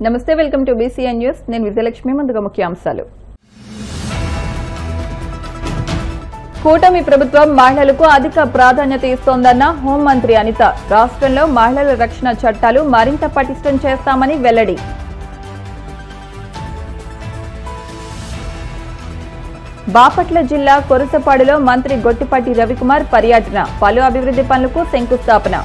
నమస్తే, welcome to BCN news. నేను విజయలక్ష్మి. ముందుగా ముఖ్యాంశాలు. కూటమి ప్రభుత్వం మహిళలకు అధిక ప్రాధాన్యత ఇస్తోందన్న హోంమంత్రి అనిత. రాష్ట్రంలో మహిళల రక్షణ చట్టాలు మరింత పటిష్టం చేస్తామని వెల్లడి. బాపట్ల జిల్లా కొరుసపాడులో మంత్రి గొట్టిపాటి రవికుమార్ పర్యటన. పలు అభివృద్ధి పనులకు శంకుస్థాపన.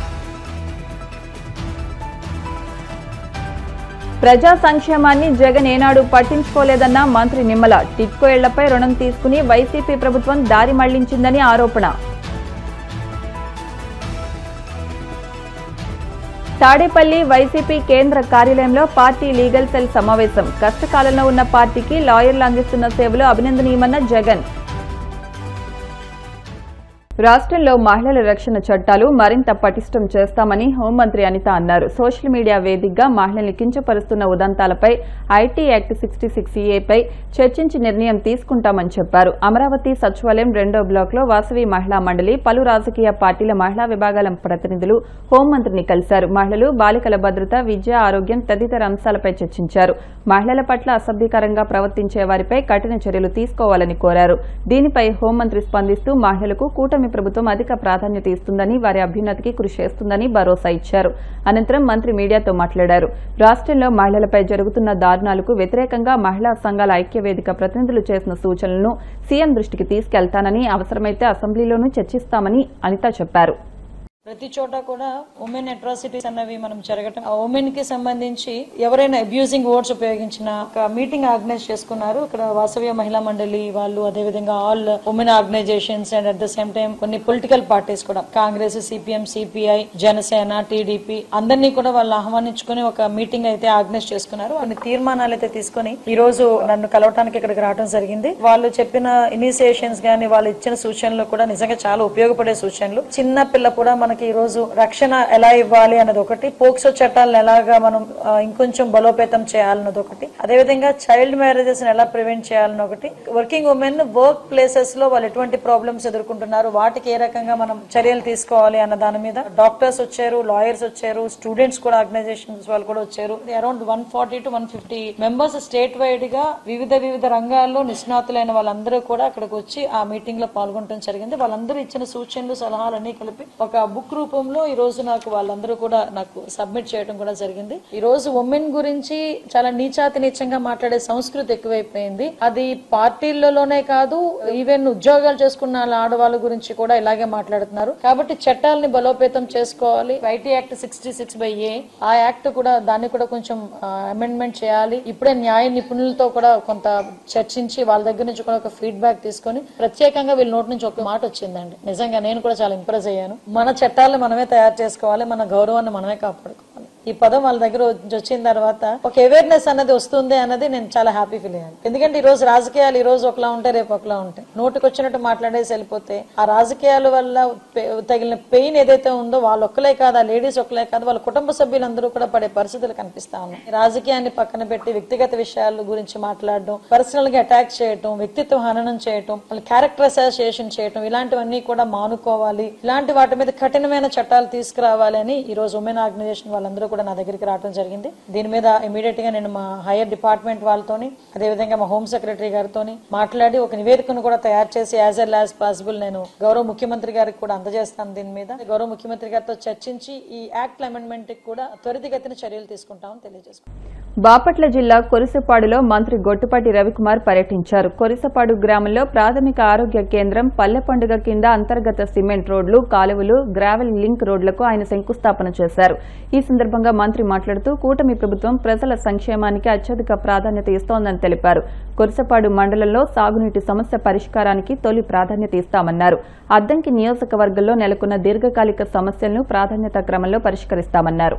ప్రజా సంక్షేమాన్ని జగన్ ఏనాడు పట్టించుకోలేదన్న మంత్రి నిమ్మల. టిట్కో ఇళ్లపై రుణం తీసుకుని వైసీపీ ప్రభుత్వం దారి మళ్లించిందని ఆరోపణ. తాడేపల్లి వైసీపీ కేంద్ర కార్యాలయంలో పార్టీ లీగల్ సెల్ సమావేశం. కష్టకాలంలో ఉన్న పార్టీకి లాయర్లు అందిస్తున్న సేవలు అభినందనీయమన్న జగన్. రాష్ట్రంలో మహిళల రక్షణ చట్టాలు మరింత పటిష్టం చేస్తామని హోంమంత్రి అనిత అన్నారు. సోషల్ మీడియా వేదికగా మహిళల్ని కించపరుస్తున్న ఉదంతాలపై ఐటీ యాక్ట్ 66A పై చర్చించి నిర్ణయం తీసుకుంటామని చెప్పారు. అమరావతి సచివాలయం 2వ బ్లాక్లో వాసవి మహిళా మండలి, పలు రాజకీయ పార్టీల మహిళా విభాగాల ప్రతినిధులు హోంమంత్రిని కలిశారు. మహిళలు, బాలికల భద్రత, విద్య, ఆరోగ్యం తదితర అంశాలపై చర్చించారు. మహిళల పట్ల అసభ్యకరంగా ప్రవర్తించే వారిపై కఠిన చర్యలు తీసుకోవాలని కోరారు. దీనిపై హోంమంత్రి స్పందిస్తూ మహిళలకు కూటమి ప్రభుత్వం అధిక ప్రాధాన్యత ఇస్తుందని, వారి అభ్యున్నతికి కృషి చేస్తుందని భరోసా ఇచ్చారు. అనంతరం మంత్రి మీడియాతో మాట్లాడారు. రాష్ట్రంలో మహిళలపై జరుగుతున్న దారుణాలకు వ్యతిరేకంగా మహిళా సంఘాల ఐక్యవేదిక ప్రతినిధులు చేసిన సూచనలను సీఎం దృష్టికి తీసుకెళ్తానని, అవసరమైతే అసెంబ్లీలోనూ చర్చిస్తామని అనిత చెప్పారు. ప్రతి చోట కూడా ఉమెన్ అట్రాసిటీస్ అన్నవి మనం జరగటం, ఆ ఉమెన్ కి సంబంధించి ఎవరైనా అబ్యూజింగ్ వర్డ్స్ ఉపయోగించిన ఒక మీటింగ్ ఆర్గనైజ్ చేసుకున్నారు. ఇక్కడ వాసవ్య మహిళా మండలి వాళ్ళు, అదేవిధంగా all women organizations and at the same time కొన్ని పొలిటికల్ పార్టీస్ కూడా, కాంగ్రెస్, సిపిఎం, సిపిఐ, జనసేన, టీడీపీ అందరినీ కూడా వాళ్ళు ఆహ్వానించుకుని ఒక మీటింగ్ అయితే ఆర్గనైజ్ చేసుకున్నారు. కొన్ని తీర్మానాలు అయితే తీసుకుని ఈ రోజు నన్ను కలవటానికి ఇక్కడికి రావడం జరిగింది. వాళ్ళు చెప్పిన ఇనిషియేషన్స్ గానీ, వాళ్ళు ఇచ్చిన సూచనలు కూడా నిజంగా చాలా ఉపయోగపడే సూచనలు. చిన్న పిల్ల కూడా మనకి ఈ రోజు రక్షణ ఎలా ఇవ్వాలి అన్నది ఒకటి, పోక్సో చట్టాలను ఎలాగా మనం ఇంకొంచెం బలోపేతం చేయాలన్నది ఒకటి, అదేవిధంగా చైల్డ్ మ్యారేజెస్ ఎలా ప్రివెంట్ చేయాలని ఒకటి, వర్కింగ్ ఉమెన్ వర్క్ ప్లేసెస్ లో వాళ్ళు ఎటువంటి ప్రాబ్లమ్స్ ఎదుర్కొంటున్నారు, వాటికి ఏ రకంగా మనం చర్యలు తీసుకోవాలి అన్న దాని మీద డాక్టర్స్ వచ్చారు, లాయర్స్ వచ్చారు, స్టూడెంట్స్ కూడా ఆర్గనైజేషన్స్ వాళ్ళు కూడా వచ్చారు. Around 140 to 150 members state wide గా వివిధ రంగాల్లో నిష్ణాతులైన వాళ్ళందరూ కూడా అక్కడికి వచ్చి ఆ మీటింగ్ లో పాల్గొనడం జరిగింది. వాళ్ళందరూ ఇచ్చిన సూచనలు, సలహాలన్నీ కలిపి ఒక బుక్ రూపంలో ఈ రోజు వాళ్ళందరూ కూడా నాకు సబ్మిట్ చేయడం కూడా జరిగింది. ఈ రోజు ఉమెన్ గురించి చాలా నీచాతినీచంగా మాట్లాడే సంస్కృతి ఎక్కువైపోయింది. అది పార్టీలలోనే కాదు, ఈవెన్ ఉద్యోగాలు చేసుకున్న ఆడవాళ్ళ గురించి కూడా ఇలాగే మాట్లాడుతున్నారు. కాబట్టి చట్టాలని బలోపేతం చేసుకోవాలి. ఐటీ యాక్ట్ 66A ఆ యాక్ట్ కూడా, దాన్ని కూడా కొంచెం అమెండ్మెంట్ చేయాలి. ఇప్పుడే న్యాయ నిపుణులతో కూడా కొంత చర్చించి వాళ్ళ దగ్గర నుంచి కూడా ఒక ఫీడ్బ్యాక్ తీసుకొని, ప్రత్యేకంగా వీళ్ళ నోటి నుంచి ఒక మాట వచ్చిందండి. నిజంగా నేను కూడా చాలా ఇంప్రెస్ అయ్యాను. మన చట్టాలను మనమే తయారు చేసుకోవాలి, మన గౌరవాన్ని మనమే కాపాడుకోవాలి. ఈ పదం వాళ్ళ దగ్గర వచ్చిన తర్వాత ఒక అవేర్నెస్ అన్నది వస్తుంది అన్నది నేను చాలా హ్యాపీ ఫీల్ అయ్యాను. ఎందుకంటే ఈ రోజు రాజకీయాలు ఈ రోజు ఒకలా ఉంటాయి, రేపు ఒకలా ఉంటాయి. నోటికి వచ్చినట్టు మాట్లాడేసి వెళ్ళిపోతే ఆ రాజకీయాల వల్ల తగిలిన పెయిన్ ఏదైతే ఉందో వాళ్ళు ఒక్కలే కాదు, ఆ లేడీస్ ఒక్కలే కాదు, వాళ్ళ కుటుంబ సభ్యులందరూ కూడా పడే పరిస్థితులు కనిపిస్తా ఉన్నాయి. రాజకీయాన్ని పక్కన పెట్టి వ్యక్తిగత విషయాల గురించి మాట్లాడడం, పర్సనల్ గా అటాక్ చేయడం, వ్యక్తిత్వ హననం చేయడం, వాళ్ళ క్యారెక్టర్ అసోసియేషన్ చేయడం, ఇలాంటివన్నీ కూడా మానుకోవాలి. ఇలాంటి వాటి మీద కఠినమైన చట్టాలు తీసుకురావాలి అని ఈ రోజు ఉమెన్ ఆర్గనైజేషన్ వాళ్ళందరూ కూడా నా దగ్గరికి రావడం జరిగింది. దీని మీద ఇమీడియట్ గా నేను మా హైయర్ డిపార్ట్మెంట్ వాళ్ళతోని, అదేవిధంగా మా హోమ్ సెక్రటరీ గారితో మాట్లాడి ఒక నివేదికను కూడా తయారు చేసి యాజ్ ఎల్ యాజ్ పాసిబుల్ నేను గౌరవ ముఖ్యమంత్రి గారికి కూడా అందజేస్తాను. దీని మీద గౌరవ ముఖ్యమంత్రి గారితో చర్చించి ఈ యాక్ట్ అమెండ్మెంట్ కి కూడా త్వరితగతిన చర్యలు తీసుకుంటామని తెలియజేసుకుంటాం. బాపట్ల జిల్లా కొరిసపాడులో మంత్రి గొట్టిపాటి రవికుమార్ పర్యటించారు. కొరిసపాడు గ్రామంలో ప్రాథమిక ఆరోగ్య కేంద్రం, పల్లె పండుగ కింద అంతర్గత సిమెంట్ రోడ్లు, కాలువలు, గ్రావెల్ లింక్ రోడ్లకు ఆయన శంకుస్థాపన చేశారు. ఈ సందర్భంగా మంత్రి మాట్లాడుతూ కూటమి ప్రభుత్వం ప్రజల సంక్షేమానికి అత్యధిక ప్రాధాన్యత ఇస్తోందని తెలిపారు. కొరిసపాడు మండలంలో సాగునీటి సమస్య పరిష్కారానికి తొలి ప్రాధాన్యత ఇస్తామన్నారు. అద్దంకి నియోజకవర్గంలో నెలకొన్న దీర్ఘకాలిక సమస్యలను ప్రాధాన్యత క్రమంలో పరిష్కరిస్తామన్నారు.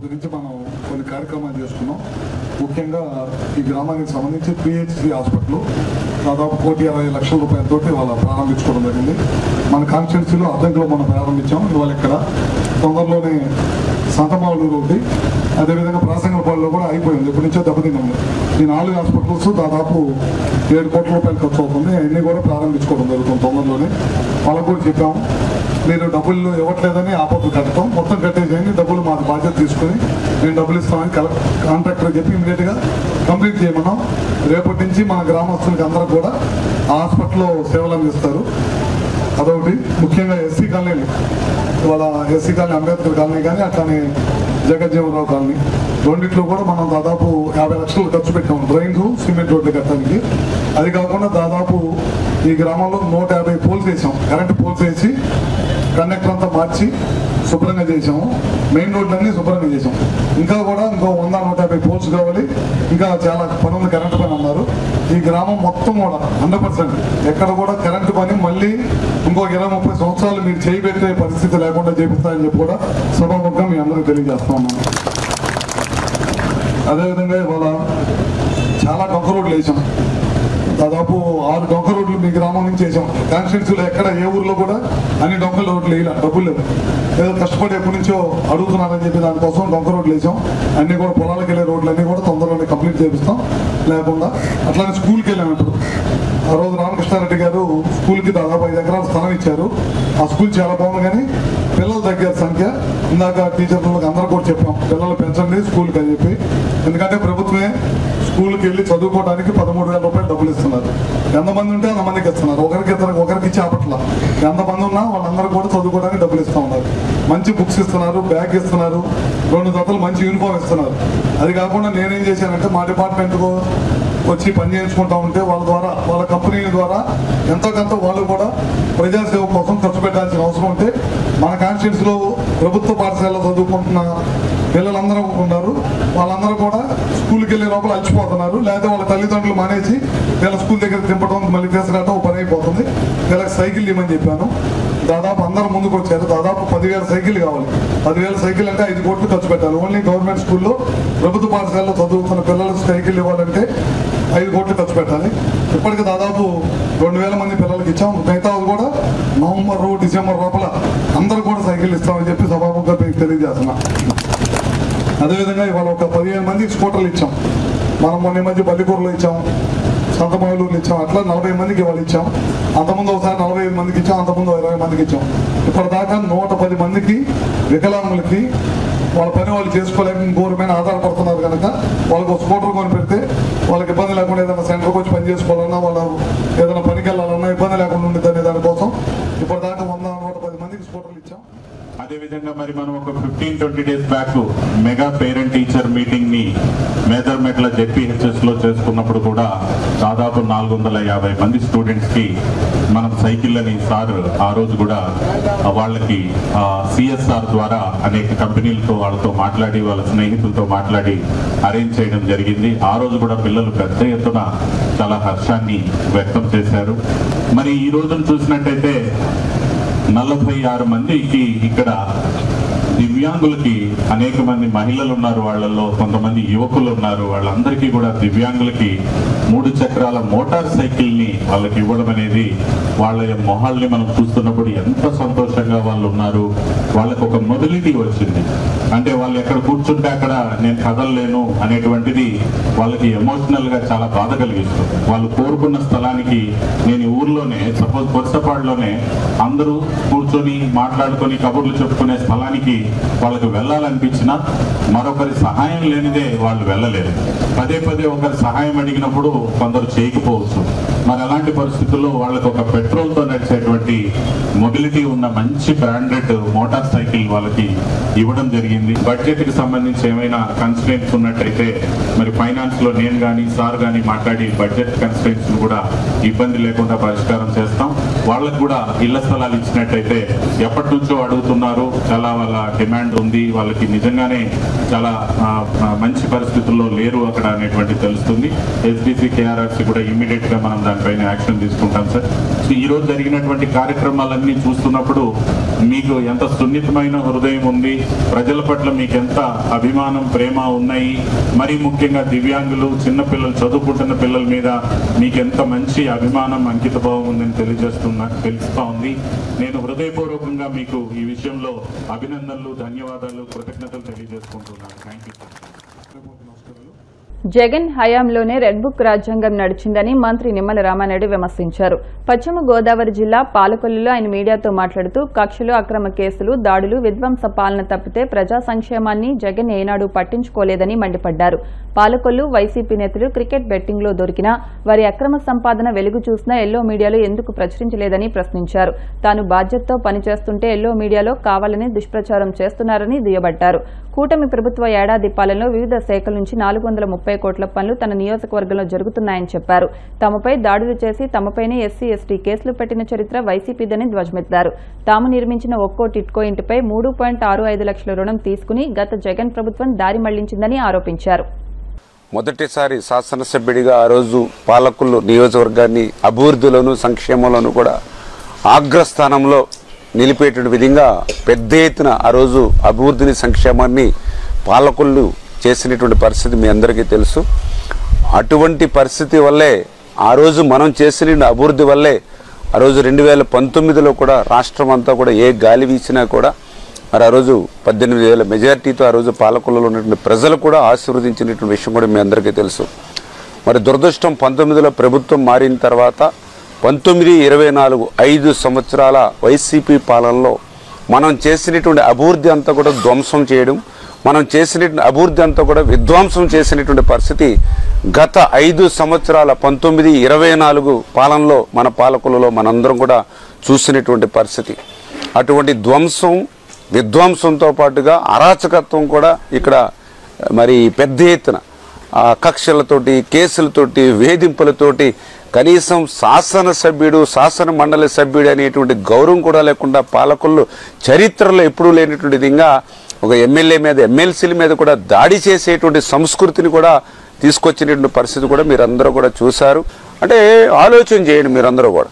గురించి మనం కొన్ని కార్యక్రమాలు చేసుకున్నాం. ముఖ్యంగా ముఖ్యంగా ఈ గ్రామానికి సంబంధించి PHC హాస్పిటల్ దాదాపు 1,20,00,000 రూపాయలతో వాళ్ళ ప్రారంభించుకోవడం జరిగింది. మన కాన్స్టిట్యున్సీలో అద్దంకిలో మనం ప్రారంభించాం. ఇవాళ ఇక్కడ తొందరలోనే సంతమావులూరు ఒకటి, అదేవిధంగా ప్రాసంగపాడులో కూడా అయిపోయింది, ఇప్పటి నుంచో దెబ్బతింది. ఈ 4 హాస్పిటల్స్ దాదాపు 7 కోట్ల రూపాయలు ఖర్చు అవుతుంది. అన్నీ కూడా ప్రారంభించుకోవడం జరుగుతుంది తొందరలోనే. వాళ్ళకు కూడా చెప్పాము, మీరు డబ్బులు ఇవ్వట్లేదని ఆపత్తు కట్టడం, మొత్తం కట్టేసేయండి, డబ్బులు మాకు బాధ్యత తీసుకుని మేము డబ్బులు ఇస్తామని కాంట్రాక్టర్ చెప్పి ఇమీడియట్గా కంప్లీట్ చేయమన్నాం. రేపటి నుంచి మన గ్రామస్తులకి అందరూ కూడా హాస్పిటల్లో సేవలు అందిస్తారు. అదొకటి. ముఖ్యంగా ఎస్సీ కాలనీలు, ఇవాళ ఎస్సీ కాలనీ అంబేద్కర్ కాలనీ కానీ అట్లానే జగజ్జీవనరావు కాలనీ రెండిట్లో కూడా మనం దాదాపు 50 లక్షలు ఖర్చు పెట్టాము డ్రైన్స్, సిమెంట్ రోడ్లు కట్టడానికి. అది కాకుండా దాదాపు ఈ గ్రామంలో 150 పోల్స్ వేసాం, కరెంటు పోల్స్ వేసి కండక్టర్ అంతా మార్చి శుభ్రంగా చేసాము. మెయిన్ రోడ్లన్నీ శుభ్రంగా చేసాం. ఇంకా కూడా ఇంకో 100-150 పోల్స్ కావాలి. ఇంకా చాలా పని ఉంది, కరెంటు పని అన్నారు. ఈ గ్రామం మొత్తం కూడా 100% ఎక్కడ కూడా కరెంటు పని మళ్ళీ ఇంకో 20-30 సంవత్సరాలు మీరు చేయబెట్టే పరిస్థితి లేకుండా చేపిస్తారని చెప్పి కూడా సభాముఖంగా మీ అందరికీ తెలియజేస్తా ఉన్నాను. అదేవిధంగా ఇవాళ చాలా డొంక రోడ్లు వేసాం, దాదాపు 6 డొంక రోడ్లు మీ గ్రామం నుంచి వేసాం. కాన్స్టిట్యున్సీలో ఎక్కడ ఏ ఊర్లో కూడా అన్ని డొంక రోడ్లు వేయాలి, డబ్బులు లేవు, ఏదో కష్టపడి ఎప్పటి నుంచో అడుగుతున్నారని చెప్పి దానికోసం డొంక రోడ్లు వేసాం. అన్నీ కూడా పొలాలకు వెళ్ళే రోడ్లు అన్నీ కూడా తొందరలోనే కంప్లీట్ చేపిస్తాం లేకుండా. అట్లానే స్కూల్కి వెళ్ళాము. ఇప్పుడు ఆ రోజు రామకృష్ణారెడ్డి గారు స్కూల్కి దాదాపు 5 ఎకరాల స్థలం ఇచ్చారు. ఆ స్కూల్ చాలా బాగుంది, కానీ పిల్లలు తగ్గారు సంఖ్య. ఇందాక టీచర్లకు అందరూ కూడా చెప్పాం, పిల్లలు పెంచండి స్కూల్కి అని చెప్పి. ఎందుకంటే ప్రభుత్వమే స్కూల్కి వెళ్ళి చదువుకోవడానికి 13,000 రూపాయలు డబ్బులు ఇస్తున్నారు. ఎంతమంది ఉంటే అంతమందికి ఇస్తున్నారు, ఒకరికి ఇచ్చి ఆపట్ల. ఎంతమంది ఉన్నా వాళ్ళందరూ కూడా చదువుకోవడానికి డబ్బులు ఇస్తూ ఉన్నారు. మంచి బుక్స్ ఇస్తున్నారు, బ్యాగ్ ఇస్తున్నారు, 2 జతలు మంచి యూనిఫామ్ ఇస్తున్నారు. అది కాకుండా నేనేం చేశానంటే మా డిపార్ట్మెంట్కు వచ్చి పని చేయించుకుంటా ఉంటే వాళ్ళ ద్వారా, వాళ్ళ కంపెనీల ద్వారా ఎంతో కొంత వాళ్ళు కూడా ప్రజాసేవ కోసం ఖర్చు పెట్టాల్సిన అవసరం ఉంటే మన కాన్స్టిట్యున్సీలో ప్రభుత్వ పాఠశాలలో చదువుకుంటున్న పిల్లలందరూ ఉన్నారు. వాళ్ళందరూ కూడా స్కూల్కి వెళ్ళే లోపల అలసిపోతున్నారు. లేకపోతే వాళ్ళ తల్లిదండ్రులు మానేసి వీళ్ళ స్కూల్ దగ్గర తింపడం మళ్ళీ తీసుకురావడం పని అయిపోతుంది. వీళ్ళకి సైకిల్ ఇవ్వమని చెప్పాను. దాదాపు అందరూ ముందుకు వచ్చారు. దాదాపు 10,000 సైకిల్ కావాలి. 10,000 సైకిల్ అంటే 5 కోట్లు ఖర్చు పెట్టాలి. ఓన్లీ గవర్నమెంట్ స్కూల్లో ప్రభుత్వ పాఠశాలలో చదువుతున్న పిల్లలకు సైకిల్ ఇవ్వాలంటే 5 కోట్లు ఖర్చు పెట్టాలి. ఇప్పటికి దాదాపు 2,000 మంది పిల్లలకి ఇచ్చాం. మిగతా కూడా నవంబర్, డిసెంబర్ లోపల అందరూ కూడా సైకిల్ ఇస్తామని చెప్పి సభాముఖంగా మీకు తెలియజేస్తున్నా. అదేవిధంగా ఇవాళ ఒక 15 మందికి స్కూటర్లు ఇచ్చాం. మనం మొన్న మధ్య బల్లికూరలో ఇచ్చాం, సంతమావులూరులో ఇచ్చాం. అట్లా 40 మందికి ఇవాళ ఇచ్చాం. అంతకుముందు ఒకసారి 45 మందికి ఇచ్చాం, అంతకుముందు 20 మందికి ఇచ్చాం. ఇప్పటిదాకా 110 మందికి వికలాంగులకి వాళ్ళ పని వాళ్ళు చేసుకోలేక ఇంకోరి మీద ఆధారపడుతున్నారు కనుక వాళ్ళకు స్కూటర్ కొని పెడితే వాళ్ళకి ఇబ్బంది లేకుండా ఏదైనా సెంటర్కి వచ్చి పని చేసుకోవాలన్నా, వాళ్ళు ఏదైనా పనికి వెళ్ళాలన్నా ఇబ్బంది లేకుండా ఉండేది అనే దానికోసం ఇప్పటిదాకా 110 మందికి స్కూటర్లు ఇచ్చాం. అదేవిధంగా మరి మనం ఒక 15-20 days back mega parent teacher meeting ని మేదర్మెట్ల JPHS లో చేసుకున్నప్పుడు కూడా దాదాపు 450 మంది స్టూడెంట్స్ కి మనం సైకిల్ అని సార్ ఆ రోజు కూడా వాళ్ళకి CSR ద్వారా అనేక కంపెనీలతో వాళ్ళతో మాట్లాడి వాళ్ళ స్నేహితులతో మాట్లాడి అరేంజ్ చేయడం జరిగింది. ఆ రోజు కూడా పిల్లలు పెద్ద ఎత్తున చాలా హర్షాన్ని వ్యక్తం చేశారు. మరి ఈ రోజును చూసినట్టయితే 46 మందికి ఇక్కడ దివ్యాంగులకి అనేక మంది మహిళలు ఉన్నారు, వాళ్ళల్లో కొంతమంది యువకులు ఉన్నారు. వాళ్ళందరికీ కూడా దివ్యాంగులకి 3 చక్రాల మోటార్ సైకిల్ ని వాళ్ళకి ఇవ్వడం అనేది వాళ్ళ మొహాల్ని మనం చూస్తున్నప్పుడు ఎంత సంతోషంగా వాళ్ళు ఉన్నారు. వాళ్ళకి ఒక మొబిలిటీ వచ్చింది. అంటే వాళ్ళు ఎక్కడ కూర్చుంటే అక్కడ నేను కదలలేను అనేటువంటిది వాళ్ళకి ఎమోషనల్ గా చాలా బాధ కలిగిస్తుంది. వాళ్ళు కోరుకున్న స్థలానికి నేను ఊర్లోనే సపోజ్ కొత్తపాడులోనే అందరూ కూర్చొని మాట్లాడుకొని కబుర్లు చెప్పుకునే స్థలానికి వాళ్ళకి వెళ్ళాలనిపించినా మరొకరి సహాయం లేనిదే వాళ్ళు వెళ్ళలేరు. పదే ఒకరి సహాయం అడిగినప్పుడు కొందరు చేయకపోవచ్చు. మరి అలాంటి పరిస్థితుల్లో వాళ్ళకి ఒక పెట్రోల్ తో నడిచేటువంటి మొబిలిటీ ఉన్న మంచి బ్రాండెడ్ మోటార్ సైకిల్ వాళ్ళకి ఇవ్వడం జరిగింది. బడ్జెట్ కి సంబంధించి ఏమైనా కన్స్ట్రెంట్స్ ఉన్నట్టయితే మరి ఫైనాన్స్ లో నేను కానీ సార్ కానీ మాట్లాడి బడ్జెట్ కన్స్ట్రెంట్స్ కూడా ఇబ్బంది లేకుండా పరిష్కారం చేస్తాం. వాళ్ళకు కూడా ఇళ్ల స్థలాలు ఇచ్చినట్టయితే ఎప్పటి నుంచో అడుగుతున్నారు, చాలా వాళ్ళ డిమాండ్ ఉంది, వాళ్ళకి నిజంగానే చాలా మంచి పరిస్థితుల్లో లేరు అక్కడ అనేటువంటి తెలుస్తుంది. SDC KRRC కూడా ఇమ్మీడియట్ గా మనం దానిపైన యాక్షన్ తీసుకుంటాం సార్. సో ఈరోజు జరిగినటువంటి కార్యక్రమాలన్నీ చూస్తున్నప్పుడు మీకు ఎంత సున్నితమైన హృదయం ఉంది, ప్రజల పట్ల మీకు ఎంత అభిమానం, ప్రేమ ఉన్నాయి, మరీ ముఖ్యంగా దివ్యాంగులు, చిన్నపిల్లలు, చదువుకుంటున్న పిల్లల మీద మీకు ఎంత మంచి అభిమానం, అంకిత భావం ఉందని తెలుస్తూ ఉంది. నేను హృదయపూర్వకంగా మీకు ఈ విషయంలో అభినందనలు, ధన్యవాదాలు, కృతజ్ఞతలు తెలియజేసుకుంటున్నాను. Thank you. జగన్ హయాంలోనే రెడ్ బుక్ రాజ్యాంగం నడిచిందని మంత్రి నిమ్మల రామానాయుడు విమర్శించారు. పశ్చిమ గోదావరి జిల్లా పాలకొల్లులో ఆయన మీడియాతో మాట్లాడుతూ కక్షలు, అక్రమ కేసులు, దాడులు, విధ్వంస పాలన తప్పితే ప్రజా సంక్షేమాన్ని జగన్ ఏనాడు పట్టించుకోలేదని మండిపడ్డారు. పాలకొల్లు వైసీపీ నేతలు క్రికెట్ బెట్టింగ్లో దొరికినా వారి అక్రమ సంపాదన వెలుగు చూసినా ఎల్లో మీడియాలో ఎందుకు ప్రచురించలేదని ప్రశ్నించారు. తాను బాధ్యతతో పనిచేస్తుంటే ఎల్లో మీడియాలో కావాలని దుష్ప్రచారం చేస్తున్నారని దుయ్యబట్టారు. కూటమి ప్రభుత్వ ఏడాది పాలనలో వివిధ శాఖల నుంచి 430 కోట్ల పనులు తన నియోజకవర్గంలో జరుగుతున్నాయని చెప్పారు. తమపై దాడులు చేసి తమపైనే ఎస్సీ, ఎస్టీ కేసులు పెట్టిన చరిత్ర వైసీపీదని ధ్వజమెత్తారు. తాము నిర్మించిన ఒక్కో టిట్కో ఇంటిపై 3.65 లక్షల రుణం తీసుకుని గత జగన్ ప్రభుత్వం దారి మళ్లించిందని ఆరోపించారు. మొదటిసారి శాసనసభ్యుడిగా ఆ రోజు పాలకొల్లు నియోజకవర్గాన్ని అభివృద్ధిలోను, సంక్షేమంలోనూ కూడా అగ్రస్థానంలో నిలిపేటువంటి విధంగా పెద్ద ఎత్తున ఆ రోజు అభివృద్ధిని, సంక్షేమాన్ని పాలకొల్లు చేసినటువంటి పరిస్థితి మీ అందరికీ తెలుసు. అటువంటి పరిస్థితి వల్లే ఆ రోజు మనం చేసిన అభివృద్ధి వల్లే ఆ రోజు 2019లో కూడా రాష్ట్రం అంతా కూడా ఏ గాలి వీసినా కూడా మరి ఆ రోజు 18,000 మెజారిటీతో ఆ రోజు పాలకొల్లులో ఉన్నటువంటి ప్రజలు కూడా ఆశీర్వదించినటువంటి విషయం కూడా మీ అందరికీ తెలుసు. మరి దురదృష్టం 19లో ప్రభుత్వం మారిన తర్వాత 19, 24 5 సంవత్సరాల వైసీపీ పాలనలో మనం చేసినటువంటి అభివృద్ధి అంతా కూడా ధ్వంసం చేయడం, మనం చేసినటువంటి అభివృద్ధి అంతా కూడా విధ్వంసం చేసినటువంటి పరిస్థితి గత 5 సంవత్సరాల 19, 24 పాలనలో మన పాలకులలో మనందరం కూడా చూసినటువంటి పరిస్థితి. అటువంటి ధ్వంసం, విధ్వంసంతో పాటుగా అరాచకత్వం కూడా ఇక్కడ మరి పెద్ద ఎత్తున కక్షలతోటి, కేసులతోటి, వేధింపులతోటి కనీసం శాసనసభ్యుడు, శాసన మండలి సభ్యుడు అనేటువంటి గౌరవం కూడా లేకుండా పాలకులు చరిత్రలో ఎప్పుడూ లేనటువంటి విధంగా ఒక ఎమ్మెల్యే మీద, ఎమ్మెల్సీల మీద కూడా దాడి చేసేటువంటి సంస్కృతిని కూడా తీసుకొచ్చినటువంటి పరిస్థితి కూడా మీరందరూ కూడా చూశారు. అంటే ఆలోచన చేయండి మీరందరూ కూడా.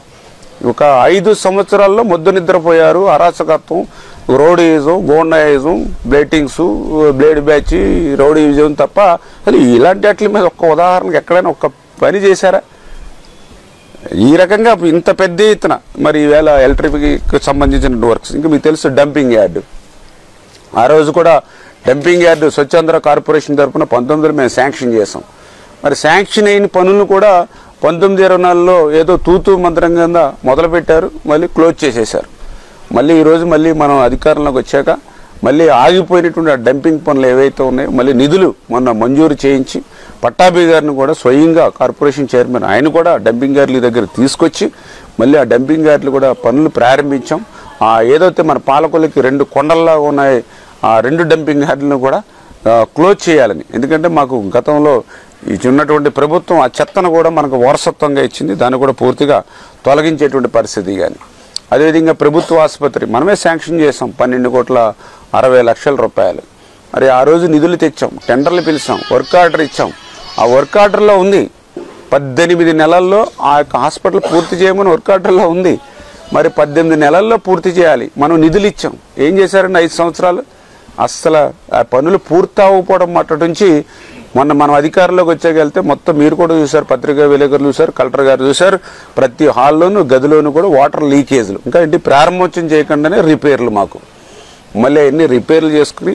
ఒక 5 సంవత్సరాల్లో మొద్దు నిద్రపోయారు. అరాచకత్వం, రౌడీయిజం, గోండాయిజం, బ్లేటింగ్స్, బ్లేడ్ బ్యాచ్, రౌడీయిజం తప్ప అసలు ఇలాంటి వాటి మీద ఒక్క ఉదాహరణకు ఎక్కడైనా ఒక్క పని చేశారా? ఈ రకంగా ఇంత పెద్ద ఎత్తున మరి ఈవేళ ఎలక్ట్రిసిటీకి సంబంధించిన వర్క్స్, ఇంకా మీకు తెలుసు డంపింగ్ యార్డు, ఆ రోజు కూడా డంపింగ్ యార్డు స్వచ్ఛాంధ్ర కార్పొరేషన్ తరఫున 19లో మేము శాంక్షన్ చేసాం. మరి శాంక్షన్ అయిన పనులను కూడా 19-24లో ఏదో తూతూ మంత్రం కింద మొదలుపెట్టారు, మళ్ళీ క్లోజ్ చేసేశారు. మళ్ళీ ఈరోజు మళ్ళీ మనం అధికారంలోకి వచ్చాక మళ్ళీ ఆగిపోయినటువంటి ఆ డంపింగ్ పనులు ఏవైతే ఉన్నాయో మళ్ళీ నిధులు మొన్న మంజూరు చేయించి పట్టాభి గారిని కూడా స్వయంగా కార్పొరేషన్ చైర్మన్ ఆయన కూడా డంపింగ్ యార్డుల దగ్గర తీసుకొచ్చి మళ్ళీ ఆ డంపింగ్ యార్డులు కూడా పనులు ప్రారంభించాం. ఏదైతే మన పాలకొల్లుకి 2 కొండల్లాగా ఉన్నాయి ఆ 2 డంపింగ్ యార్డులను కూడా క్లోజ్ చేయాలని. ఎందుకంటే మాకు గతంలో ఉన్నటువంటి ప్రభుత్వం ఆ చెత్తను కూడా మనకు వారసత్వంగా ఇచ్చింది, దాన్ని కూడా పూర్తిగా తొలగించేటువంటి పరిస్థితి. కానీ అదేవిధంగా ప్రభుత్వ ఆసుపత్రి మనమే శాంక్షన్ చేసాం 12,60,00,000 రూపాయలు. మరి ఆ రోజు నిధులు తెచ్చాం, టెండర్లు పిలిచాం, వర్క్ ఆర్డర్ ఇచ్చాం. ఆ వర్క్ ఆర్డర్లో ఉంది 18 నెలల్లో ఆ యొక్క హాస్పిటల్ పూర్తి చేయమని వర్క్ ఆర్డర్లో ఉంది. మరి 18 నెలల్లో పూర్తి చేయాలి. మనం నిధులు ఇచ్చాం. ఏం చేశారండి 5 సంవత్సరాలు? అస్సలు ఆ పనులు పూర్తి అవ్వకపోవడం మట్టు నుంచి మొన్న మనం అధికారంలోకి వచ్చాకెళ్తే మొత్తం మీరు కూడా చూశారు, పత్రికా విలేకరులు చూశారు, కలెక్టర్ గారు చూశారు, ప్రతి హాల్లోనూ గదిలోనూ కూడా వాటర్ లీకేజ్లు. ఇంకా ఇంటి ప్రారంభోత్సవం చేయకుండానే రిపేర్లు. మాకు మళ్ళీ ఎన్ని రిపేర్లు చేసుకుని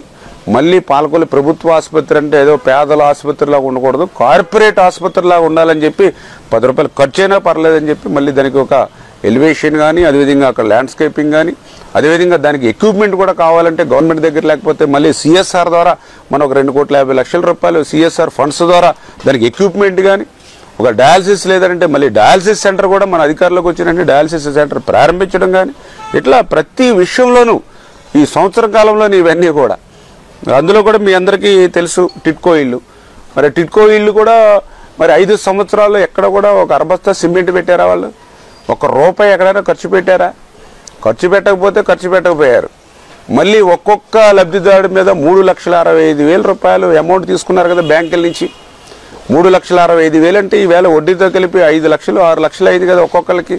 మళ్ళీ పాలకొల్లు ప్రభుత్వ ఆసుపత్రి అంటే ఏదో పేదల ఆసుపత్రిలాగా ఉండకూడదు, కార్పొరేట్ ఆసుపత్రిలాగా ఉండాలని చెప్పి 10 రూపాయలు ఖర్చు అయినా పర్లేదని చెప్పి మళ్ళీ దానికి ఒక ఎలివేషన్ కానీ, అదేవిధంగా అక్కడ ల్యాండ్స్కేపింగ్ కానీ, అదేవిధంగా దానికి ఎక్విప్మెంట్ కూడా కావాలంటే గవర్నమెంట్ దగ్గర లేకపోతే మళ్ళీ సిఎస్ఆర్ ద్వారా మనం ఒక 2,50,00,000 రూపాయలు సిఎస్ఆర్ ఫండ్స్ ద్వారా దానికి ఎక్విప్మెంట్ కానీ, ఒక డయాలసిస్ లేదంటే మళ్ళీ డయాలసిస్ సెంటర్ కూడా మన అధికారంలోకి వచ్చినట్టు డయాలసిస్ సెంటర్ ప్రారంభించడం కానీ, ఇట్లా ప్రతి విషయంలోనూ ఈ సంవత్సర కాలంలోని ఇవన్నీ కూడా. అందులో కూడా మీ అందరికీ తెలుసు టిట్కో ఇల్లు. మరి టిట్కో ఇల్లు కూడా మరి 5 సంవత్సరాల్లో ఎక్కడ కూడా ఒక అరబస్తా సిమెంట్ పెట్టారా? వాళ్ళు ₹1 ఎక్కడైనా ఖర్చు పెట్టారా? ఖర్చు పెట్టకపోతే ఖర్చు పెట్టకపోయారు. మళ్ళీ ఒక్కొక్క లబ్ధిదారుడి మీద 3,65,000 రూపాయలు అమౌంట్ తీసుకున్నారు కదా బ్యాంకుల నుంచి. 3,65,000 అంటే ఈవేళ వడ్డీతో కలిపి 5 లక్షలు 6 లక్షలు అయింది కదా ఒక్కొక్కరికి.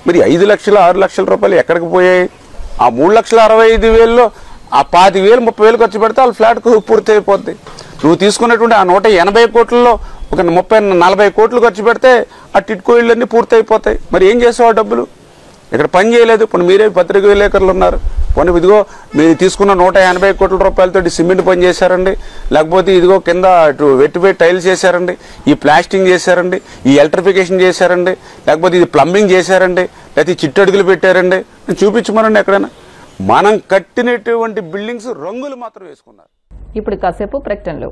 మరి 5 లక్షలు 6 లక్షల రూపాయలు ఎక్కడికి పోయాయి? ఆ 3,65,000లో ఆ 25,000 30,000 ఖర్చు పెడితే వాళ్ళ ఫ్లాట్కు పూర్తి అయిపోద్ది. నువ్వు తీసుకున్నటువంటి ఆ 180 కోట్లలో ఒక 30-40 కోట్లు ఖర్చు పెడితే ఆ టిట్కో ఇళ్ళన్నీ పూర్తి అయిపోతాయి. మరి ఏం చేసావు ఆ డబ్బులు? ఇక్కడ పని చేయలేదు. ఇప్పుడు మీరే పత్రిక విలేకరులు ఉన్నారు. పోనీ ఇదిగో మీరు తీసుకున్న 180 కోట్ల రూపాయలతో సిమెంట్ పని చేశారండి, లేకపోతే ఇదిగో కింద ఇటు వెట్టిపోయి టైల్స్ చేశారండి, ఈ ప్లాస్టింగ్ చేశారండి, ఈ ఎలక్ట్రిఫికేషన్ చేశారండి, లేకపోతే ఇది ప్లంబింగ్ చేశారండి, లేకపోతే చిట్టడుగులు పెట్టారండి, చూపించమనండి ఎక్కడైనా. మనం కట్టినటువంటి బిల్డింగ్స్ రంగులు మాత్రం వేసుకున్నారు. ఇప్పుడు కాసేపు ప్రకటనలు.